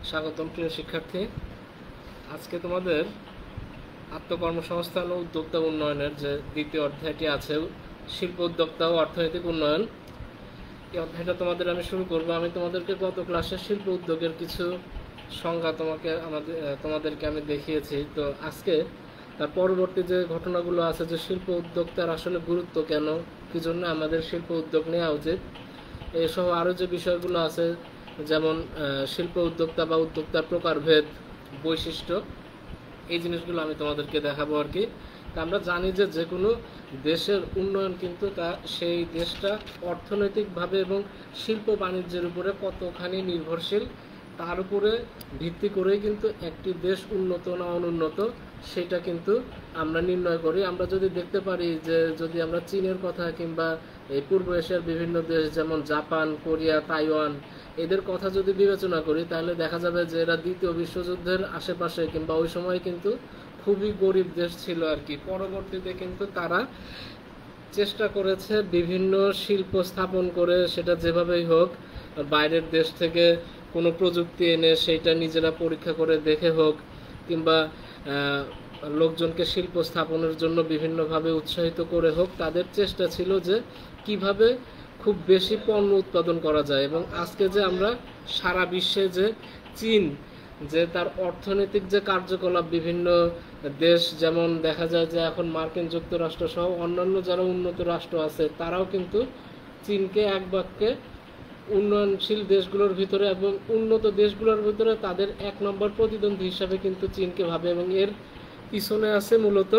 স্বাগতম প্রিয় শিক্ষার্থী। আজকে তোমাদের আত্মকর্মসংস্থান ও উদ্যোক্তা উন্নয়নের যে দ্বিতীয় অধ্যায়টি আছে, শিল্প উদ্যোক্তা ও অর্থনৈতিক উন্নয়ন, এই অধ্যায়টা তোমাদের আমি শুরু করব। আমি তোমাদেরকে গত ক্লাসে শিল্প উদ্যোগের কিছু সংজ্ঞা তোমাদেরকে আমি দেখিয়েছি। তো আজকে তার পরবর্তী যে ঘটনাগুলো আছে, যে শিল্প উদ্যোক্তার আসলে গুরুত্ব কেন, কি জন্য আমাদের শিল্প উদ্যোগ নেওয়া উচিত, এসহ আরও যে বিষয়গুলো আছে, যেমন শিল্প উদ্যোক্তা বা উদ্যোক্তার প্রকারভেদ, বৈশিষ্ট্য, এই জিনিসগুলো আমি তোমাদেরকে দেখাবো আর কি। তা আমরা জানি যে যে কোনো দেশের উন্নয়ন কিন্তু সেই দেশটা অর্থনৈতিকভাবে এবং শিল্প বাণিজ্যের উপরে কতখানি নির্ভরশীল, তার উপরে ভিত্তি করেই কিন্তু একটি দেশ উন্নত না অনুন্নত সেটা কিন্তু আমরা নির্ণয় করি। আমরা যদি দেখতে পারি যে যদি আমরা চীনের কথা কিংবা এই পূর্ব এশিয়ার বিভিন্ন দেশ যেমন জাপান, কোরিয়া, তাইওয়ান, এদের কথা যদি বিবেচনা করি, তাহলে দেখা যাবে যে এরা দ্বিতীয় বিশ্বযুদ্ধের আশেপাশে কিংবা ওই সময় কিন্তু খুবই গরিব দেশ ছিল আর কি। পরবর্তীতে কিন্তু তারা চেষ্টা করেছে বিভিন্ন শিল্প স্থাপন করে, সেটা যেভাবেই হোক, বাইরের দেশ থেকে কোনো প্রযুক্তি এনে সেইটা নিজেরা পরীক্ষা করে দেখে হোক, কিংবা লোকজনকে শিল্প স্থাপনের জন্য বিভিন্নভাবে উৎসাহিত করে হোক, তাদের চেষ্টা ছিল যে কিভাবে খুব বেশি পণ্য উৎপাদন করা যায়। এবং আজকে যে আমরা সারা বিশ্বে যে চীন যে তার অর্থনৈতিক যে কার্যকলাপ, বিভিন্ন দেশ যেমন দেখা যায় যে এখন মার্কিন যুক্তরাষ্ট্র সহ অন্যান্য যারা উন্নত রাষ্ট্র আছে, তারাও কিন্তু চীনকে এক বাক্যে উন্নয়নশীল দেশগুলোর ভিতরে এবং উন্নত দেশগুলোর ভিতরে তাদের এক নম্বর প্রতিদ্বন্দ্বী হিসাবে কিন্তু চীনকে ভাবে। এবং এর পিছনে আছে মূলত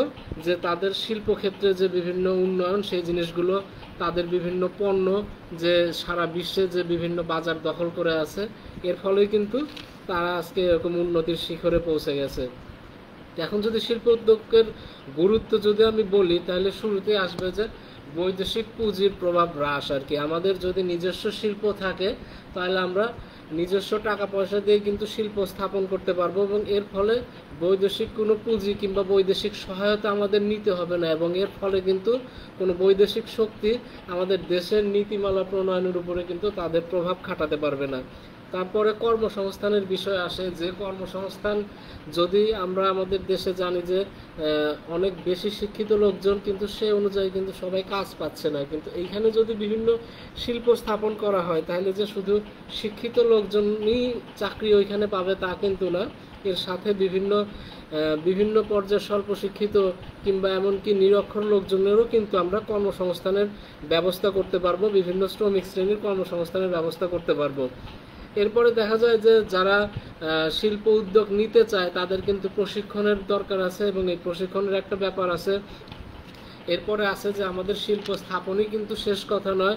যে তাদের শিল্পক্ষেত্রে যে বিভিন্ন উন্নয়ন, সেই জিনিসগুলো, তাদের বিভিন্ন পণ্য যে সারা বিশ্বে যে বিভিন্ন বাজার দখল করে আছে, এর ফলেই কিন্তু তারা আজকে এরকম উন্নতির শিখরে পৌঁছে গেছে। এখন যদি শিল্প উদ্যোগের গুরুত্ব যদি আমি বলি, তাহলে শুরুতেই আসবে যে বৈদেশিক পুঁজির প্রভাব হ্রাস আর কি। আমাদের যদি নিজস্ব শিল্প থাকে, তাহলে আমরা নিজস্ব টাকা পয়সা দিয়ে কিন্তু শিল্প স্থাপন করতে পারবো এবং এর ফলে বৈদেশিক কোনো পুঁজি কিংবা বৈদেশিক সহায়তা আমাদের নিতে হবে না, এবং এর ফলে কিন্তু কোনো বৈদেশিক শক্তি আমাদের দেশের নীতিমালা প্রণয়নের উপরে কিন্তু তাদের প্রভাব খাটাতে পারবে না। তারপরে কর্মসংস্থানের বিষয় আসে, যে কর্মসংস্থান যদি আমরা আমাদের দেশে জানি যে অনেক বেশি শিক্ষিত লোকজন, কিন্তু সে অনুযায়ী কিন্তু সবাই কাজ পাচ্ছে না। কিন্তু এইখানে যদি বিভিন্ন শিল্প স্থাপন করা হয়, তাহলে যে শুধু শিক্ষিত লোকজনই চাকরি ওইখানে পাবে তা কিন্তু না, এর সাথে বিভিন্ন পর্যায়ে স্বল্প শিক্ষিত কিংবা এমনকি নিরক্ষর লোকজনেরও কিন্তু আমরা কর্মসংস্থানের ব্যবস্থা করতে পারবো, বিভিন্ন শ্রমিক শ্রেণীর কর্মসংস্থানের ব্যবস্থা করতে পারবো। এরপরে দেখা যায় যে যারা শিল্প উদ্যোগ নিতে চায়, তাদের কিন্তু প্রশিক্ষণের দরকার আছে, এবং এই প্রশিক্ষণের একটা ব্যাপার আছে। এরপরে আছে যে আমাদের শিল্প স্থাপনই কিন্তু শেষ কথা নয়,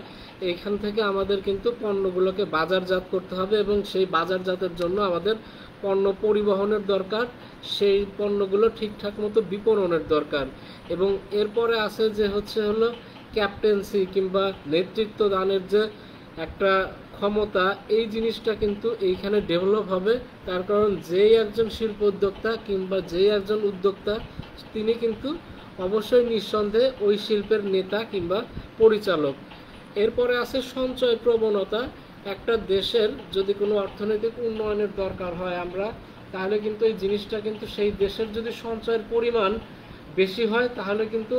এইখান থেকে আমাদের কিন্তু পণ্যগুলোকে বাজারজাত করতে হবে, এবং সেই বাজারজাতের জন্য আমাদের পণ্য পরিবহনের দরকার, সেই পণ্যগুলো ঠিকঠাক মতো বিপণনের দরকার। এবং এরপরে আছে যে হলো ক্যাপ্টেন্সি কিংবা নেতৃত্ব দানের যে একটা ক্ষমতা, এই জিনিসটা কিন্তু এইখানে ডেভেলপ হবে। তার কারণ যেই একজন শিল্প উদ্যোক্তা কিংবা যেই একজন উদ্যোক্তা, তিনি কিন্তু অবশ্যই নিঃসন্দেহে ওই শিল্পের নেতা কিংবা পরিচালক। এরপরে আছে সঞ্চয় প্রবণতা। একটা দেশের যদি কোনো অর্থনৈতিক উন্নয়নের দরকার হয় আমরা, তাহলে কিন্তু এই জিনিসটা কিন্তু সেই দেশের যদি সঞ্চয়ের পরিমাণ বেশি হয়, তাহলে কিন্তু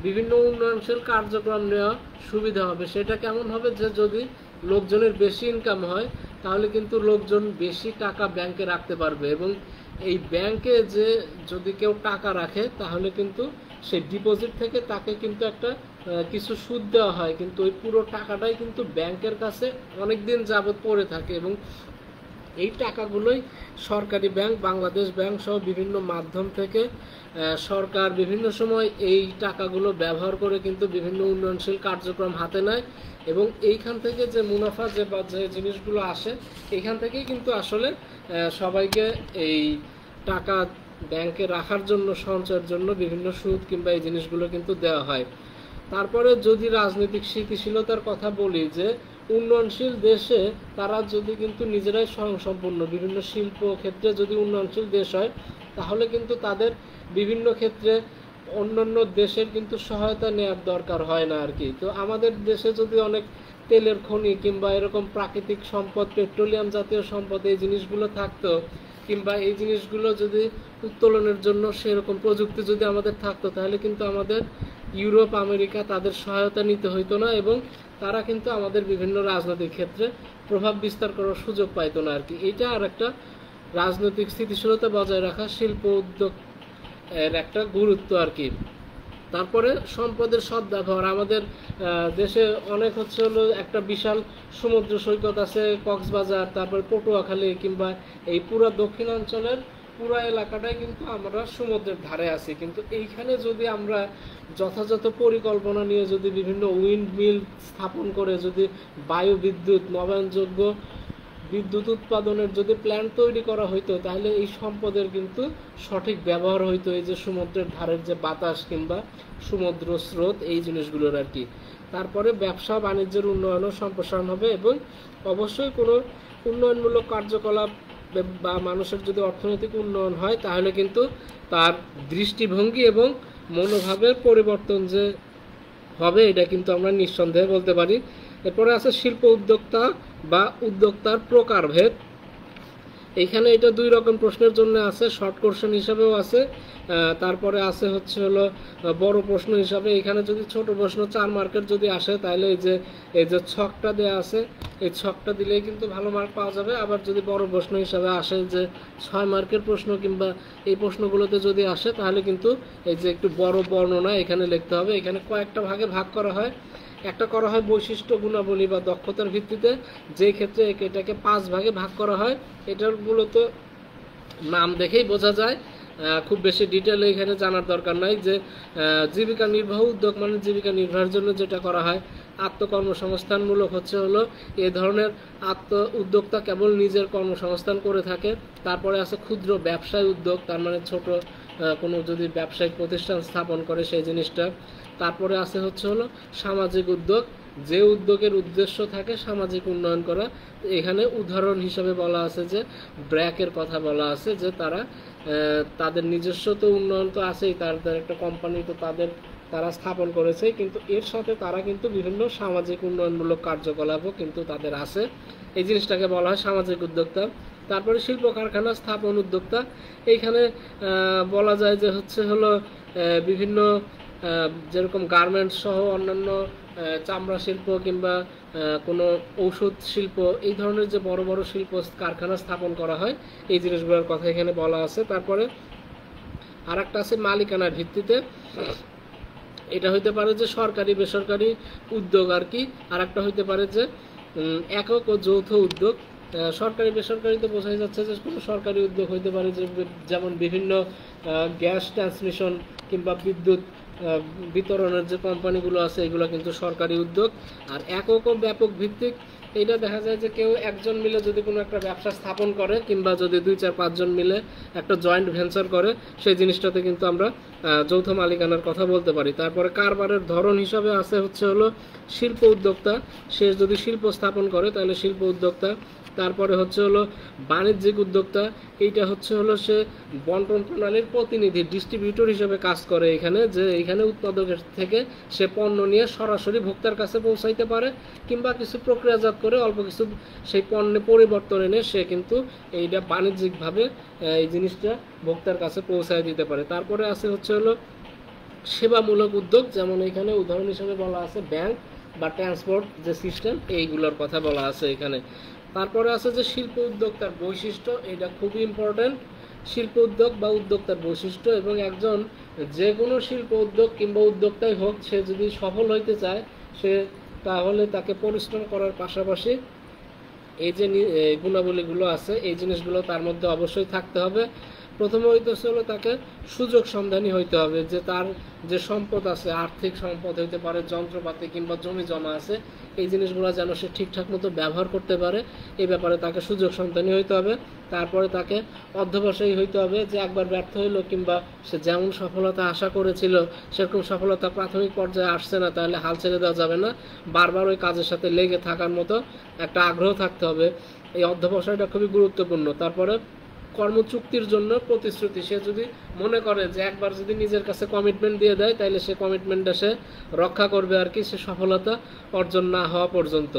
বিভিন্ন উন্নয়নশীল কার্যক্রম নেওয়া সুবিধা হবে। সেটা কেমন হবে, যে যদি লোকজনের বেশি ইনকাম হয়, তাহলে কিন্তু লোকজন বেশি টাকা ব্যাংকে রাখতে পারবে, এবং এই ব্যাংকে যে যদি কেউ টাকা রাখে, তাহলে কিন্তু সেই ডিপোজিট থেকে তাকে কিন্তু একটা কিছু সুদ দেওয়া হয়, কিন্তু ওই পুরো টাকাটাই কিন্তু ব্যাংকের কাছে অনেক দিন যাবত পড়ে থাকে। এবং এই টাকাগুলোই সরকারি ব্যাংক, বাংলাদেশ ব্যাংক সহ বিভিন্ন মাধ্যম থেকে সরকার বিভিন্ন সময় এই টাকাগুলো ব্যবহার করে কিন্তু বিভিন্ন উন্নয়নশীল কার্যক্রম হাতে নেয়, এবং এইখান থেকে যে মুনাফা যে জিনিসগুলো আসে, এইখান থেকেই কিন্তু আসলে সবাইকে এই টাকা ব্যাংকে রাখার জন্য, সঞ্চয়ের জন্য বিভিন্ন সুদ কিংবা এই জিনিসগুলো কিন্তু দেওয়া হয়। তারপরে যদি রাজনৈতিক স্থিতিশীলতার কথা বলি, যে উন্নয়নশীল দেশে তারা যদি কিন্তু নিজেরাই স্বয়ংসম্পূর্ণ, বিভিন্ন শিল্প ক্ষেত্রে যদি উন্নয়নশীল দেশ হয়, তাহলে কিন্তু তাদের বিভিন্ন ক্ষেত্রে অন্যান্য দেশের কিন্তু সহায়তা নেওয়ার দরকার হয় না আর কি। তো আমাদের দেশে যদি অনেক তেলের খনি কিংবা এরকম প্রাকৃতিক সম্পদ, পেট্রোলিয়াম জাতীয় সম্পদ, এই জিনিসগুলো থাকতো, কিংবা এই জিনিসগুলো যদি উত্তোলনের জন্য সেরকম প্রযুক্তি যদি আমাদের থাকতো, তাহলে কিন্তু আমাদের ইউরোপ, আমেরিকা তাদের সহায়তা নিতে হইতো না, এবং তারা কিন্তু আমাদের বিভিন্ন রাজনৈতিক ক্ষেত্রে প্রভাব বিস্তার করার সুযোগ পাইতো না আর কি। এটা আর একটা রাজনৈতিক স্থিতিশীলতা বজায় রাখা শিল্প উদ্যোগ এর একটা গুরুত্ব আর কি। তারপরে সম্পদের সদ্ব্যবহার। আমাদের দেশে অনেক হচ্ছে হলো একটা বিশাল সমুদ্র সৈকত আছে, কক্সবাজার, তারপরে পটুয়াখালী, কিংবা এই পুরো দক্ষিণাঞ্চলের পুরো এলাকাটাই কিন্তু আমরা সমুদ্রের ধারে আছি। কিন্তু এইখানে যদি আমরা যথাযথ পরিকল্পনা নিয়ে যদি বিভিন্ন উইন্ড মিল স্থাপন করে যদি বায়ু বিদ্যুৎ, নবায়নযোগ্য বিদ্যুৎ উৎপাদনের যদি প্ল্যান্ট তৈরি করা হইতো, তাহলে এই সম্পদের কিন্তু সঠিক ব্যবহার হইতো, এই যে সমুদ্রের ধারের যে বাতাস কিংবা সমুদ্র স্রোত, এই জিনিসগুলোর আর কি। তারপরে ব্যবসা বাণিজ্যের উন্নয়ন ও সম্প্রসারণ হবে, এবং অবশ্যই কোনো উন্নয়নমূলক কার্যকলাপ বা মানুষের যদি অর্থনৈতিক উন্নয়ন হয়, তাহলে কিন্তু তার দৃষ্টিভঙ্গি এবং মনোভাবের পরিবর্তন যে হবে, এটা কিন্তু আমরা নিঃসন্দেহে বলতে পারি। এরপরে আছে শিল্প উদ্যোক্তা বা উদ্যোক্তার প্রকারভেদ। এইখানে এটা দুই রকম প্রশ্নের জন্য আছে, শর্ট কোশ্চেন হিসাবেও আছে, তারপরে আছে হচ্ছে হলো বড় প্রশ্ন হিসাবে। এখানে যদি ছোট প্রশ্ন 4 মার্কের যদি আসে, তাহলে এই যে ছকটা দেয়া আছে, এই ছকটা দিলেই কিন্তু ভালো মার্ক পাওয়া যাবে। আবার যদি বড় প্রশ্ন হিসাবে আসে যে 6 মার্কের প্রশ্ন কিংবা এই প্রশ্নগুলোতে যদি আসে, তাহলে কিন্তু এই যে একটু বড় বর্ণনা এখানে লিখতে হবে। এখানে কয়েকটা ভাগে ভাগ করা হয়। একটা করা হয় বৈশিষ্ট্য, গুণাবলী বা দক্ষতার ভিত্তিতে, যে ক্ষেত্রে এটাকে 5 ভাগে ভাগ করা হয়। এটার মূলত নাম দেখেই বোঝা যায়, খুব বেশি ডিটেলে এখানে জানার দরকার নাই। যে জীবিকা নির্বাহ উদ্যোগ মানে জীবিকা নির্বাহের জন্য যেটা করা হয়। আত্মকর্মসংস্থানমূলক হচ্ছে হলো এই ধরনের উদ্যোক্তা কেবল নিজের কর্মসংস্থান করে থাকে। তারপরে আছে ক্ষুদ্র ব্যবসায় উদ্যোগ, তার মানে ছোট কোনো যদি ব্যবসায়িক প্রতিষ্ঠান স্থাপন করে সেই জিনিসটা। তারপরে আছে হচ্ছে হলো সামাজিক উদ্যোগ, যে উদ্যোগের উদ্দেশ্য থাকে সামাজিক উন্নয়ন করা। এখানে উদাহরণ হিসেবে বলা আছে যে ব্র্যাকের কথা বলা আছে, যে তাদের নিজস্ব তো উন্নয়ন তো আছেই, তাদের একটা কোম্পানি তো তারা স্থাপন করেছে, কিন্তু এর সাথে তারা কিন্তু বিভিন্ন সামাজিক উন্নয়নমূলক কার্যকলাপও কিন্তু তাদের আছে। এই জিনিসটাকে বলা হয় সামাজিক উদ্যোক্তা। তারপরে শিল্প কারখানা স্থাপন উদ্যোক্তা। এইখানে বলা যায় যে হচ্ছে হলো বিভিন্ন যেরকম গার্মেন্টস সহ অন্যান্য চামড়া শিল্প কিংবা কোনো ঔষধ শিল্প, এই ধরনের যে বড় বড় শিল্প কারখানা স্থাপন করা হয়, এই জিনিসগুলোর কথা এখানে বলা আছে। তারপরে আরেকটা আছে মালিকানার ভিত্তিতে। এটা হইতে পারে যে সরকারি বেসরকারি উদ্যোগ আর কি। আরেকটা হইতে পারে যে একক ও যৌথ উদ্যোগ। সরকারি বেসরকারিতে বোঝাই যাচ্ছে যে কোনো সরকারি উদ্যোগ হইতে পারে, যে যেমন বিভিন্ন গ্যাস ট্রান্সমিশন কিংবা বিদ্যুৎ বিতরণের যে কোম্পানিগুলো আছে, এগুলো কিন্তু সরকারি উদ্যোগ। আর একক ও ব্যাপক ভিত্তিক, এটা দেখা যায় যে কেউ একজন মিলে যদি কোনো একটা ব্যবসা স্থাপন করে, কিংবা যদি 2-4-5 জন মিলে একটা জয়েন্ট ভেঞ্চার করে, সেই জিনিসটাতে কিন্তু আমরা যৌথ মালিকানার কথা বলতে পারি। তারপরে কারবারের ধরন হিসাবে আছে হচ্ছে হলো শিল্প উদ্যোক্তা, সে যদি শিল্প স্থাপন করে তাহলে শিল্প উদ্যোক্তা। তারপরে হচ্ছে হলো বাণিজ্যিক উদ্যোক্তা, এইটা হচ্ছে হলো সে বন্টন প্রণালীর প্রতিনিধি, ডিস্ট্রিবিউটর হিসেবে কাজ করে এখানে, যে এইখানে উৎপাদকের থেকে সে পণ্য নিয়ে সরাসরি ভোক্তার কাছে পৌঁছাইতে পারে, কিংবা কিছু প্রক্রিয়াজাত করে অল্প কিছু সেই পণ্যে পরিবর্তন এনে সে কিন্তু এইটা বাণিজ্যিকভাবে এই জিনিসটা ভোক্তার কাছে পৌঁছায় দিতে পারে। তারপরে আছে হচ্ছে হলো সেবামূলক উদ্যোগ, যেমন এখানে উদাহরণ হিসেবে বলা আছে ব্যাংক বা ট্রান্সপোর্ট যে সিস্টেম, এইগুলোর কথা বলা আছে এখানে। তারপরে আছে যে শিল্প উদ্যোক্তার বৈশিষ্ট্য, এটা খুবই ইম্পর্টেন্ট। শিল্প উদ্যোগ বা উদ্যোক্তার বৈশিষ্ট্য, এবং একজন যে কোনো শিল্প উদ্যোগ কিংবা উদ্যোক্তাই হোক, সে যদি সফল হইতে চায় তাহলে তাকে পরিশ্রম করার পাশাপাশি এই যে গুণাবলীগুলো আছে, এই জিনিসগুলো তার মধ্যে অবশ্যই থাকতে হবে। প্রথমে হইতেছে হলো তাকে সুযোগ সন্ধানী হইতে হবে, যে তার যে সম্পদ আছে, আর্থিক সম্পদ হইতে পারে, যন্ত্রপাতি কিংবা জমি জমা আছে, এই জিনিসগুলো যেন সে ঠিকঠাক মতো ব্যবহার করতে পারে, এই ব্যাপারে তাকে সুযোগ সন্ধানী হইতে হবে। তারপরে তাকে অধ্যবসায়ী হইতে হবে, যে একবার ব্যর্থ হইলো কিংবা সে যেমন সফলতা আশা করেছিল সেরকম সফলতা প্রাথমিক পর্যায়ে আসছে না, তাহলে হাল ছেড়ে দেওয়া যাবে না, বারবার ওই কাজের সাথে লেগে থাকার মতো একটা আগ্রহ থাকতে হবে। এই অধ্যবসায়টা খুবই গুরুত্বপূর্ণ। তারপরে কর্মচুক্তির জন্য প্রতিশ্রুতি। সে যদি মনে করে যে একবার যদি নিজের কাছে কমিটমেন্ট দিয়ে দেয় তাহলে সে কমিটমেন্টটা সে রক্ষা করবে আর কি, সে সফলতা অর্জন না হওয়া পর্যন্ত।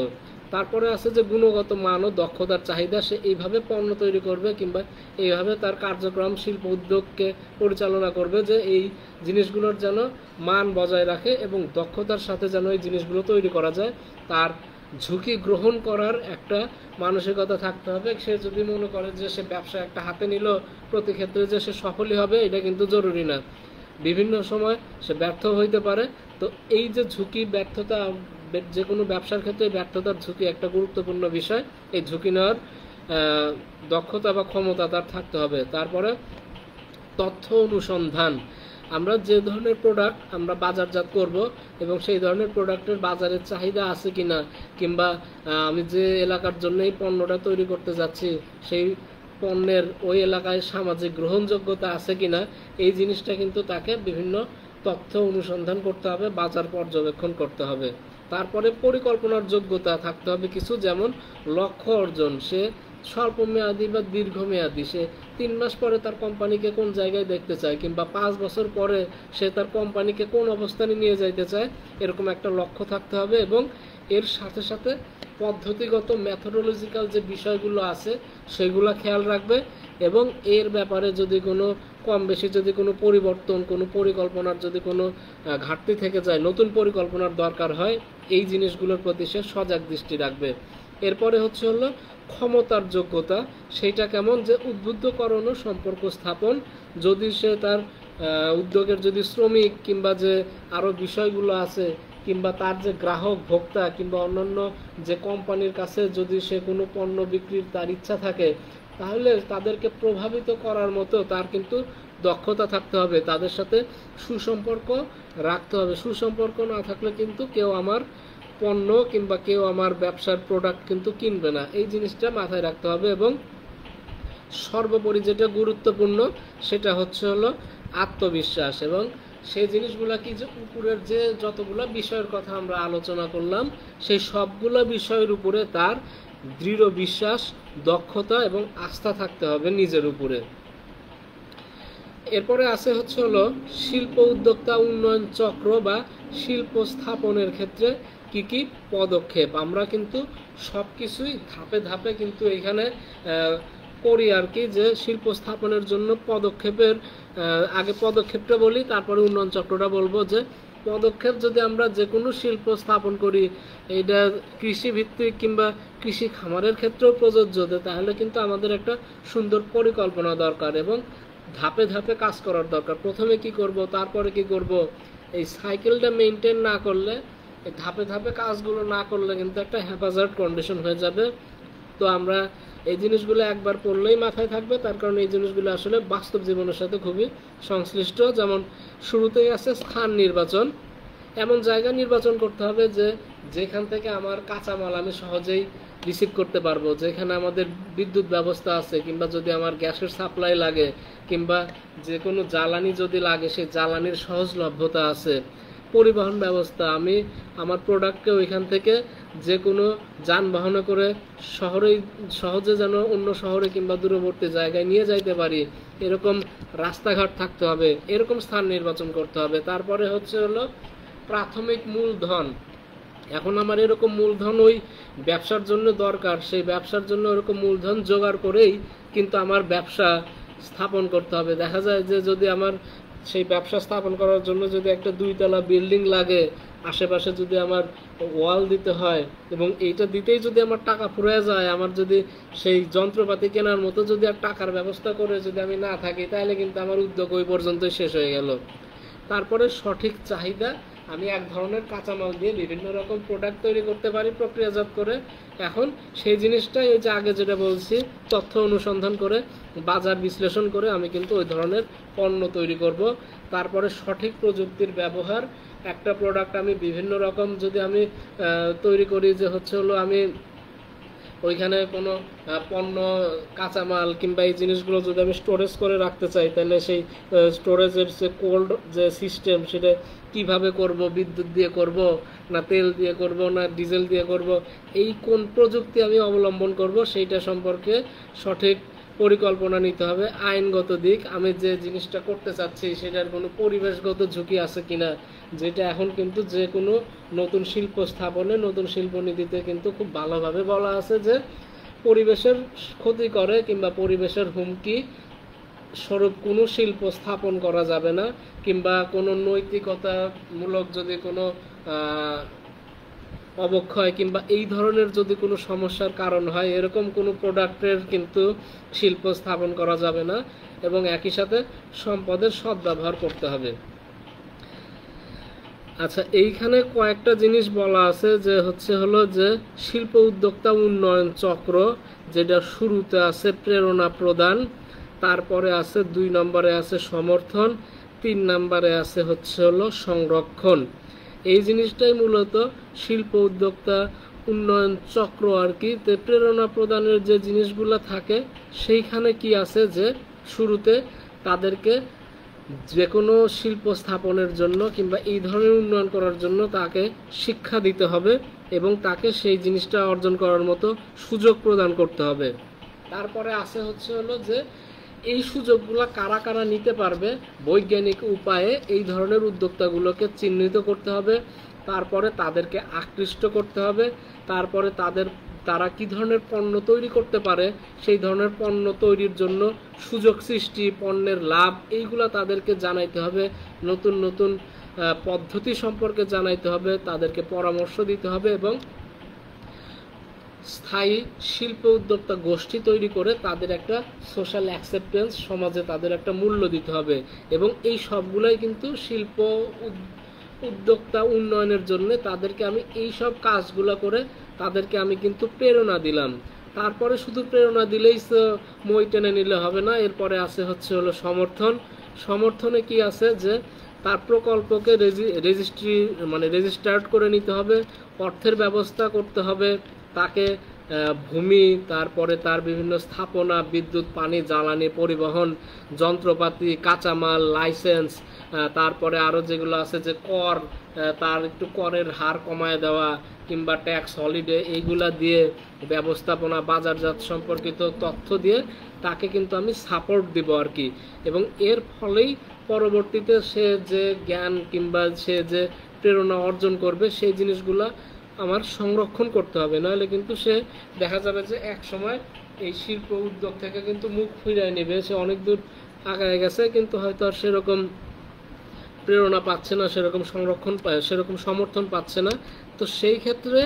তারপরে আছে যে গুণগত মান ও দক্ষতার চাহিদা, সে এইভাবে পণ্য তৈরি করবে কিংবা এইভাবে তার কার্যক্রম শিল্প উদ্যোগকে পরিচালনা করবে যে এই জিনিসগুলোর যেন মান বজায় রাখে এবং দক্ষতার সাথে যেন এই জিনিসগুলো তৈরি করা যায়। তার ঝুঁকি গ্রহণ করার একটা মানসিকতা থাকতে হবে। সে যদি মনে করে যে সে ব্যবসা একটা হাতে নিল প্রতি ক্ষেত্রে যে সে সফলই হবে, এটা কিন্তু জরুরি না, বিভিন্ন সময় সে ব্যর্থ হইতে পারে। তো এই যে ঝুঁকি, ব্যর্থতা, যে কোনো ব্যবসার ক্ষেত্রে ব্যর্থতার ঝুঁকি একটা গুরুত্বপূর্ণ বিষয়। এই ঝুঁকি নেওয়ার দক্ষতা বা ক্ষমতা তার থাকতে হবে। তারপরে তথ্য অনুসন্ধান, আমরা যে ধরনের প্রোডাক্ট আমরা বাজারজাত করব এবং সেই ধরনের প্রোডাক্টের বাজারের চাহিদা আছে কিনা, কিংবা আমি যে এলাকার জন্য এই পণ্যটা তৈরি করতে যাচ্ছি সেই পণ্যের ওই এলাকায় সামাজিক গ্রহণযোগ্যতা আছে কিনা, এই জিনিসটা কিন্তু তাকে বিভিন্ন তথ্য অনুসন্ধান করতে হবে, বাজার পর্যবেক্ষণ করতে হবে। তারপরে পরিকল্পনার যোগ্যতা থাকতে হবে কিছু, যেমন লক্ষ্য অর্জন। সে স্বল্পমেয়াদী বা দীর্ঘমেয়াদী, সে 3 মাস পরে তার কোম্পানিকে কোন জায়গায় দেখতে চায় কিংবা 5 বছর পরে সে তার কোম্পানিকে কোন অবস্থানে নিয়ে যাইতে চায়, এরকম একটা লক্ষ্য থাকতে হবে। এবং এর সাথে সাথে পদ্ধতিগত ম্যাথোডোলজিক্যাল যে বিষয়গুলো আছে সেগুলো খেয়াল রাখবে এবং এর ব্যাপারে যদি কোনো কম বেশি যদি কোনো পরিবর্তন, কোনো পরিকল্পনার যদি কোনো ঘাটতি থেকে যায়, নতুন পরিকল্পনার দরকার হয়, এই জিনিসগুলোর প্রতি সে সজাগ দৃষ্টি রাখবে। এরপরে হলো ক্ষমতার যোগ্যতা, সেইটা কেমন, যে উদ্বুদ্ধকরণ ও সম্পর্ক স্থাপন। যদি সে তার উদ্যোগের যদি শ্রমিক কিংবা যে আরও বিষয়গুলো আছে কিংবা তার যে গ্রাহক ভোক্তা কিংবা অন্যান্য যে কোম্পানির কাছে যদি সে কোনো পণ্য বিক্রির তার ইচ্ছা থাকে, তাহলে তাদেরকে প্রভাবিত করার মতো তার কিন্তু দক্ষতা থাকতে হবে, তাদের সাথে সুসম্পর্ক রাখতে হবে। সুসম্পর্ক না থাকলে কিন্তু কেউ আমার পণ্য কিংবা কেউ আমার ব্যবসার প্রোডাক্ট কিন্তু কিনবে না, এই জিনিসটা মাথায় রাখতে হবে। এবং সর্বোপরি যেটা গুরুত্বপূর্ণ সেটা হলো আত্মবিশ্বাস। এবং সেই জিনিসগুলো কি, যে উপরের যে যতগুলো বিষয়ের কথা আমরা আলোচনা করলাম সেই সবগুলো বিষয়ের উপরে তার দৃঢ় বিশ্বাস, দক্ষতা এবং আস্থা থাকতে হবে নিজের উপরে। এরপরে আছে হলো শিল্প উদ্যোক্তা উন্নয়ন চক্র বা শিল্প স্থাপনের ক্ষেত্রে কি কি পদক্ষেপ। আমরা কিন্তু সব কিছুই ধাপে ধাপে কিন্তু এখানে করি আর কি, যে শিল্প স্থাপনের জন্য পদক্ষেপের আগে পদক্ষেপটা বলি, তারপরে উন্নয়ন চক্রটা বলবো। যে পদক্ষেপ যদি আমরা যে কোনো শিল্প স্থাপন করি, এইটা কৃষি ভিত্তিক কিংবা কৃষি খামারের ক্ষেত্রেও প্রযোজ্য, তাহলে কিন্তু আমাদের একটা সুন্দর পরিকল্পনা দরকার এবং ধাপে ধাপে কাজ করার দরকার। প্রথমে কি করব, তারপরে কি করব, এই সাইকেলটা মেনটেন না করলে, এই ধাপে ধাপে কাজগুলো না করলে কিন্তু একটা হ্যাপাজার্ড কন্ডিশন হয়ে যাবে। তো আমরা এই জিনিসগুলো একবার পড়লেই মাথায় থাকবে, তার কারণে এই জিনিসগুলো আসলে বাস্তব জীবনের সাথে খুবই সংশ্লিষ্ট। যেমন শুরুতেই আছে স্থান নির্বাচন, এমন জায়গা নির্বাচন করতে হবে যে যেখান থেকে আমার কাঁচামাল আমি সহজেই রিসিভ করতে পারবো, যেখানে আমাদের বিদ্যুৎ ব্যবস্থা আছে কিংবা যদি আমার গ্যাসের সাপ্লাই লাগে কিংবা যে কোনো জ্বালানি যদি লাগে সেই জ্বালানির সহজলভ্যতা আছে, পরিবহন ব্যবস্থা, আমি আমার প্রোডাক্টকে ওইখান থেকে যে কোনো যানবাহনে করে সহজে যেন অন্য শহরে কিংবা দূরবর্তী জায়গায় নিয়ে যাইতে পারি, এরকম রাস্তাঘাট থাকতে হবে, এরকম স্থান নির্বাচন করতে হবে। তারপরে হলো প্রাথমিক মূলধন। এখন আমার এরকম মূলধন ওই ব্যবসার জন্য দরকার, সেই ব্যবসার জন্য এরকম মূলধন জোগাড় করেই কিন্তু আমার ব্যবসা স্থাপন করতে হবে। দেখা যায় যে যদি আমার সেই ব্যবসা স্থাপন করার জন্য যদি একটা 2 তলা বিল্ডিং লাগে, আশেপাশে যদি আমার ওয়াল দিতে হয় এবং এইটা দিতেই যদি আমার টাকা ফুরিয়ে যায়, আমার যদি সেই যন্ত্রপাতি কেনার মতো যদি আর টাকার ব্যবস্থা করে যদি আমি না থাকি, তাহলে কিন্তু আমার উদ্যোগ ওই পর্যন্তই শেষ হয়ে গেল। তারপরে সঠিক চাহিদা, আমি এক ধরনের কাঁচামাল দিয়ে বিভিন্ন রকম প্রোডাক্ট তৈরি করতে পারি প্রক্রিয়াজাত করে। এখন সেই জিনিসটাই ওই যে আগে যেটা বলছি, তথ্য অনুসন্ধান করে বাজার বিশ্লেষণ করে আমি কিন্তু ওই ধরনের পণ্য তৈরি করব। তারপরে সঠিক প্রযুক্তির ব্যবহার, একটা প্রোডাক্ট আমি বিভিন্ন রকম যদি আমি তৈরি করি, যে হলো আমি ওইখানে কোনো পণ্য কাঁচামাল কিংবা এই জিনিসগুলো যদি আমি স্টোরেজ করে রাখতে চাই, তাহলে সেই স্টোরেজের যে কোল্ড যে সিস্টেম সেটা কিভাবে করব, বিদ্যুৎ দিয়ে করব না তেল দিয়ে করব না ডিজেল দিয়ে করব, এই কোন প্রযুক্তি আমি অবলম্বন করব সেইটা সম্পর্কে সঠিক পরিকল্পনা নিতে হবে, আইনগত দিক, আমি যে জিনিসটা করতে চাচ্ছি সেটার কোনো পরিবেশগত ঝুঁকি আছে কিনা, যেটা এখন কিন্তু যে কোনো নতুন শিল্প স্থাপনে, নতুন শিল্পনীতিতে কিন্তু খুব ভালোভাবে বলা আছে যে পরিবেশের ক্ষতি করে কিংবা পরিবেশের হুমকি স্বরূপ কোনো শিল্প স্থাপন করা যাবে না, কিংবা কোনো নৈতিকতামূলক যদি কোনো অবক্ষয় কিংবা এই ধরনের যদি কোনো সমস্যার কারণ হয় এরকম কোনো প্রোডাক্টের কিন্তু শিল্প স্থাপন করা যাবে না, এবং একই সাথে সম্পদের সদ্ব্যবহার করতে হবে। আচ্ছা, এইখানে কয়েকটা জিনিস বলা আছে যে হলো যে শিল্প উদ্যোক্তা উন্নয়ন চক্র, যেটা শুরুতে আছে প্রেরণা প্রদান, তারপরে আছে 2 নম্বরে আছে সমর্থন, 3 নম্বরে আছে হলো সংরক্ষণ। এই জিনিসটাই মূলত শিল্প উদ্যোক্তা উন্নয়ন চক্র আর কি। তো প্রেরণা প্রদানের যে জিনিসগুলো থাকে সেইখানে কি আছে যে শুরুতে তাদেরকে যে কোনো শিল্প স্থাপনের জন্য কিংবা এই ধরনের উন্নয়ন করার জন্য তাকে শিক্ষা দিতে হবে এবং তাকে সেই জিনিসটা অর্জন করার মতো সুযোগ প্রদান করতে হবে। তারপরে আছে হলো যে এই সুযোগগুলো কারা কারা নিতে পারবে, বৈজ্ঞানিক উপায়ে এই ধরনের উদ্যোক্তাগুলোকে চিহ্নিত করতে হবে, তারপরে তাদেরকে আকৃষ্ট করতে হবে, তারপরে তারা কি ধরনের পণ্য তৈরি করতে পারে সেই ধরনের পণ্য তৈরির জন্য সুযোগ সৃষ্টি, পণ্যের লাভ, এইগুলা তাদেরকে জানাইতে হবে, নতুন নতুন পদ্ধতি সম্পর্কে জানাইতে হবে, তাদেরকে পরামর্শ দিতে হবে এবং স্থায়ী শিল্প উদ্যোক্তা গোষ্ঠী তৈরি করে তাদের একটা সোশ্যাল অ্যাকসেপ্টেন্স, সমাজে তাদের একটা মূল্য দিতে হবে। এবং এই সবগুলাই কিন্তু শিল্প উদ্যোক্তা উন্নয়নের জন্য তাদেরকে আমি এই সব কাজগুলো করে তাদেরকে আমি কিন্তু প্রেরণা দিলাম। তারপরে শুধু প্রেরণা দিলেই মই টেনে নিলে হবে না, এরপরে আছে হলো সমর্থন। সমর্থনে কি আছে যে তার প্রকল্পকে রেজিস্টার্ড করে নিতে হবে, অর্থের ব্যবস্থা করতে হবে, তাকে ভূমি, তারপরে তার বিভিন্ন স্থাপনা, বিদ্যুৎ, পানি, জ্বালানি, পরিবহন, যন্ত্রপাতি, কাঁচামাল, লাইসেন্স, তারপরে আরও যেগুলো আছে যে কর, তার একটু করের হার কমায় দেওয়া কিংবা ট্যাক্স হলিডে, এইগুলা দিয়ে ব্যবস্থাপনা, বাজারজাত সম্পর্কিত তথ্য দিয়ে তাকে কিন্তু আমি সাপোর্ট দিব আর কি। এবং এর ফলেই পরবর্তীতে সে যে জ্ঞান কিংবা সে যে প্রেরণা অর্জন করবে সেই জিনিসগুলা আমার সংরক্ষণ করতে হবে, নাহলে কিন্তু সে দেখা যাবে যে এক সময় এই শিল্প উদ্যোগ থেকে কিন্তু মুখ ফিরিয়ে নেবে, সে অনেক দূর আগায় গেছে কিন্তু হয়তো আর সেরকম প্রেরণা পাচ্ছে না, সেরকম সমর্থন পাচ্ছে না। তো সেই ক্ষেত্রে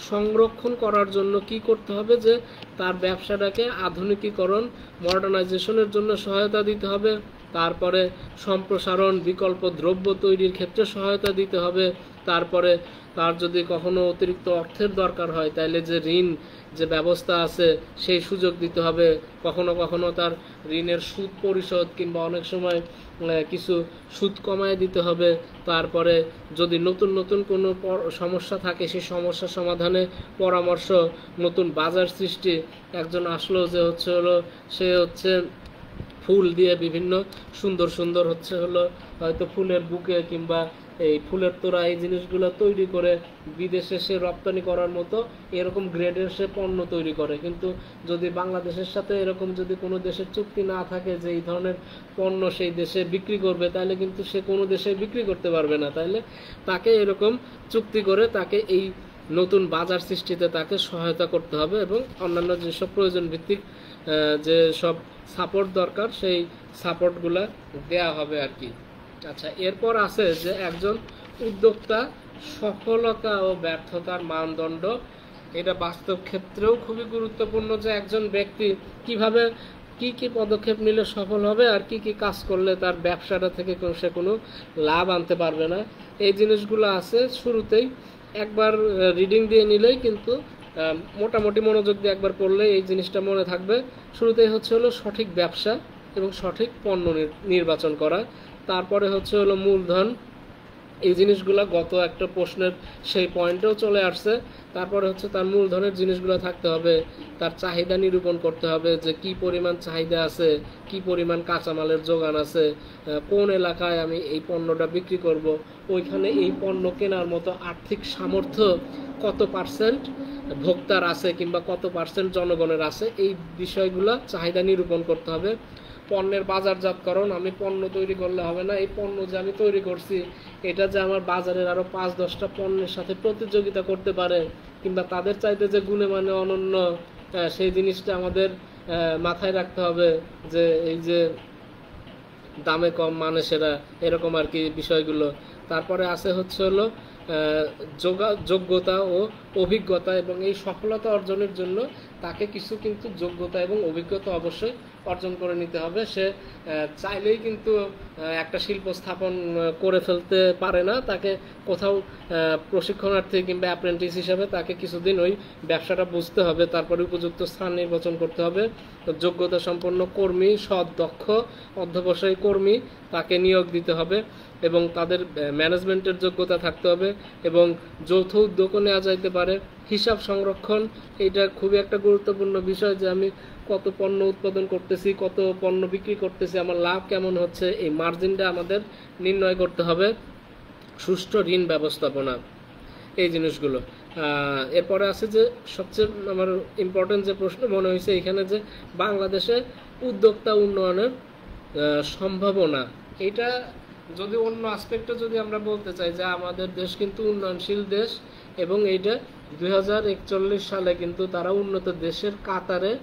সংরক্ষণ করার জন্য কি করতে হবে যে তার ব্যবসাটাকে আধুনিকীকরণ, মডার্নাইজেশনের জন্য সহায়তা দিতে হবে, তারপরে সম্প্রসারণ, বিকল্প দ্রব্য তৈরির ক্ষেত্রে সহায়তা দিতে হবে, তারপরে তার যদি কখনো অতিরিক্ত অর্থের দরকার হয় তাহলে যে ঋণ যে ব্যবস্থা আছে সেই সুযোগ দিতে হবে, কখনো কখনো তার ঋণের সুদ পরিশোধ কিংবা অনেক সময় কিছু সুদ কমায় দিতে হবে, তারপরে যদি নতুন নতুন কোনো সমস্যা থাকে সেই সমস্যা সমাধানে পরামর্শ, নতুন বাজার সৃষ্টি। একজন আসলো যে সে ফুল দিয়ে বিভিন্ন সুন্দর সুন্দর হয়তো ফুলের বুকে কিংবা এই ফুলের তোড়া এই জিনিসগুলো তৈরি করে বিদেশে সে রপ্তানি করার মতো এরকম গ্রেডের সে পণ্য তৈরি করে, কিন্তু যদি বাংলাদেশের সাথে এরকম যদি কোনো দেশের চুক্তি না থাকে যে এই ধরনের পণ্য সেই দেশে বিক্রি করবে তাহলে কিন্তু সে কোনো দেশে বিক্রি করতে পারবে না। তাহলে তাকে এরকম চুক্তি করে তাকে এই নতুন বাজার সৃষ্টিতে তাকে সহায়তা করতে হবে এবং অন্যান্য যেসব প্রয়োজন ভিত্তিক যে সব সাপোর্ট দরকার সেই সাপোর্টগুলা দেয়া হবে আর কি। আচ্ছা, এরপর আছে যে একজন উদ্যোক্তা সফলতা ও ব্যর্থতার মানদণ্ড। এটা বাস্তব ক্ষেত্রেও খুবই গুরুত্বপূর্ণ যে একজন ব্যক্তি কিভাবে কি কি পদক্ষেপ নিলে সফল হবে আর কি কি কাজ করলে তার ব্যবসাটা থেকে সে কোনো লাভ আনতে পারবে না। এই জিনিসগুলো আছে শুরুতেই একবার রিডিং দিয়ে নিলেই কিন্তু মোটামুটি মনোযোগ দিয়ে একবার পড়লে এই জিনিসটা মনে থাকবে। শুরুতেই হলো সঠিক ব্যবসা এবং সঠিক পণ্য নির্বাচন করা, তারপরে হলো মূলধন। এই জিনিসগুলো গত একটা প্রশ্নের সেই পয়েন্টেও চলে আসছে। তারপরে তার মূলধনের জিনিসগুলো থাকতে হবে, তার চাহিদা নিরূপণ করতে হবে যে কি পরিমাণ চাহিদা আছে, কি পরিমাণ কাঁচামালের যোগান আছে, কোন এলাকায় আমি এই পণ্যটা বিক্রি করব, ওইখানে এই পণ্য কেনার মতো আর্থিক সামর্থ্য কত পার্সেন্ট, ভোক্তার আছে কিংবা কত পার্সেন্ট জনগণের আছে, এই বিষয়গুলো চাহিদা নিরূপণ করতে হবে। পণ্যের বাজারজাতকরণ, আমি পণ্য তৈরি করলে হবে না, এই পণ্য যে আমি তৈরি করছি এটা যে আমার বাজারের আরও 5-10টা পণ্যের সাথে প্রতিযোগিতা করতে পারে কিংবা তাদের চাইতে যে গুণে মানে অনন্য, সেই জিনিসটা আমাদের মাথায় রাখতে হবে, যে এই যে দামে কম মানে সেরা, এরকম আর কি বিষয়গুলো। তারপরে আছে হচ্ছে হলো যোগ্যতা ও অভিজ্ঞতা, এবং এই সফলতা অর্জনের জন্য তাকে কিছু কিন্তু যোগ্যতা এবং অভিজ্ঞতা অবশ্যই অর্জন করে নিতে হবে। সে চাইলেই কিন্তু একটা শিল্প স্থাপন করে ফেলতে পারে না, তাকে কোথাও প্রশিক্ষণার্থী কিংবা অ্যাপ্রেন্টিস হিসেবে তাকে কিছুদিন ওই ব্যবসাটা বুঝতে হবে, তারপরে উপযুক্ত স্থান নির্বাচন করতে হবে। যোগ্যতা সম্পন্ন কর্মী, সৎ দক্ষ অধ্যবসায়ী কর্মী তাকে নিয়োগ দিতে হবে, এবং তাদের ম্যানেজমেন্টের যোগ্যতা থাকতে হবে, এবং যৌথ উদ্যোগও নেওয়া যাইতে পারে। হিসাব সংরক্ষণ, এটা খুবই একটা গুরুত্বপূর্ণ বিষয়, যে আমি কত পণ্য উৎপাদন করতেছি, কত পণ্য বিক্রি করতেছি, আমার লাভ কেমন হচ্ছে, এই মার্জিনটা আমাদের নির্ণয় করতে হবে। সুষ্ঠু ঋণ ব্যবস্থাপনা, এই জিনিসগুলো। এরপরে আছে যে সবচেয়ে আমার ইম্পর্টেন্ট যে প্রশ্ন মনে হয়েছে এখানে, যে বাংলাদেশে উদ্যোক্তা উন্নয়নের সম্ভাবনা, এটা যদি অন্য আসপেক্টে যদি আমরা বলতে চাই যে আমাদের দেশ কিন্তু উন্নয়নশীল দেশ, এবং এইটা 2041 সালে কিন্তু তারা উন্নত দেশের কাতারে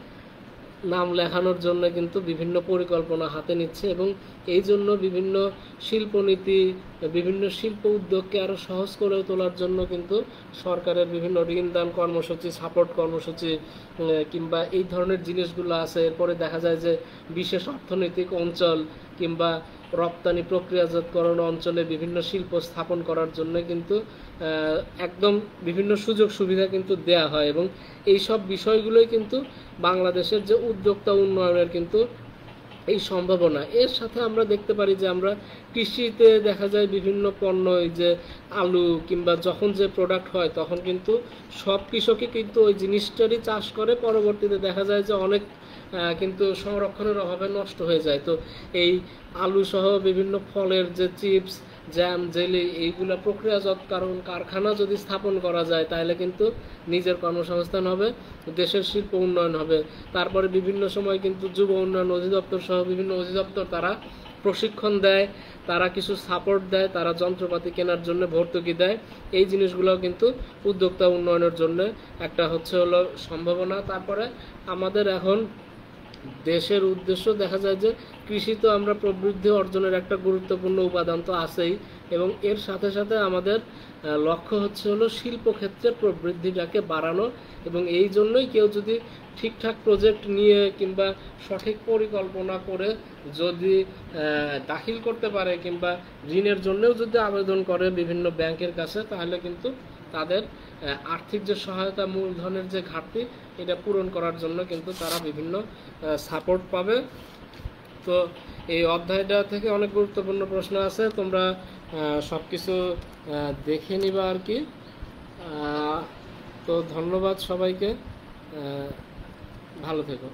নাম লেখানোর জন্য কিন্তু বিভিন্ন পরিকল্পনা হাতে নিচ্ছে, এবং এই জন্য বিভিন্ন শিল্পনীতি, বিভিন্ন শিল্প উদ্যোগকে আরও সহজ করে তোলার জন্য কিন্তু সরকারের বিভিন্ন ঋণদান কর্মসূচি, সাপোর্ট কর্মসূচি কিংবা এই ধরনের জিনিসগুলো আছে। এরপরে দেখা যায় যে বিশেষ অর্থনৈতিক অঞ্চল কিংবা রপ্তানি প্রক্রিয়াজাতকরণ অঞ্চলে বিভিন্ন শিল্প স্থাপন করার জন্য কিন্তু একদম বিভিন্ন সুযোগ সুবিধা কিন্তু দেয়া হয়, এবং এই সব বিষয়গুলোই কিন্তু বাংলাদেশের যে উদ্যোক্তা উন্নয়নের কিন্তু এই সম্ভাবনা। এর সাথে আমরা দেখতে পারি যে আমরা কৃষিতে দেখা যায় বিভিন্ন পণ্য, এই যে আলু কিংবা যখন যে প্রোডাক্ট হয় তখন কিন্তু সব কৃষকই কিন্তু ওই জিনিসটারই চাষ করে, পরবর্তীতে দেখা যায় যে অনেক কিন্তু সংরক্ষণের অভাবে নষ্ট হয়ে যায়। তো এই আলু সহ বিভিন্ন ফলের যে চিপস, জ্যাম, জেলি, এইগুলা প্রক্রিয়াজাতকরণ কারখানা যদি স্থাপন করা যায় তাহলে কিন্তু নিজের কর্মসংস্থান হবে, দেশের শিল্প উন্নয়ন হবে। তারপরে বিভিন্ন সময় কিন্তু যুব উন্নয়ন অধিদপ্তর সহ বিভিন্ন অধিদপ্তর তারা প্রশিক্ষণ দেয়, তারা কিছু সাপোর্ট দেয়, তারা যন্ত্রপাতি কেনার জন্য ভর্তুকি দেয়। এই জিনিসগুলোও কিন্তু উদ্যোক্তা উন্নয়নের জন্য একটা হচ্ছে হলো সম্ভাবনা। তারপরে আমাদের এখন দেশের উদ্দেশ্য দেখা যায় যে কৃষি তো আমরা প্রবৃদ্ধি অর্জনের একটা গুরুত্বপূর্ণ উপাদান তো আছেই, এবং এর সাথে সাথে আমাদের লক্ষ্য হচ্ছে হলো শিল্পক্ষেত্রে প্রবৃদ্ধিটাকে বাড়ানো, এবং এই জন্যই কেউ যদি ঠিকঠাক প্রজেক্ট নিয়ে কিংবা সঠিক পরিকল্পনা করে যদি দাখিল করতে পারে কিংবা ঋণের জন্যও যদি আবেদন করে বিভিন্ন ব্যাংকের কাছে, তাহলে কিন্তু তাদের আর্থিক যে সহায়তা, মূলধনের যে ঘাটতি, এটা পূরণ করার জন্য কিন্তু তারা বিভিন্ন সাপোর্ট পাবে। তো এই অধ্যায়টা থেকে অনেক গুরুত্বপূর্ণ প্রশ্ন আছে, তোমরা সব কিছু দেখে নিবা আর কি। তো ধন্যবাদ সবাইকে, ভালো থেকো।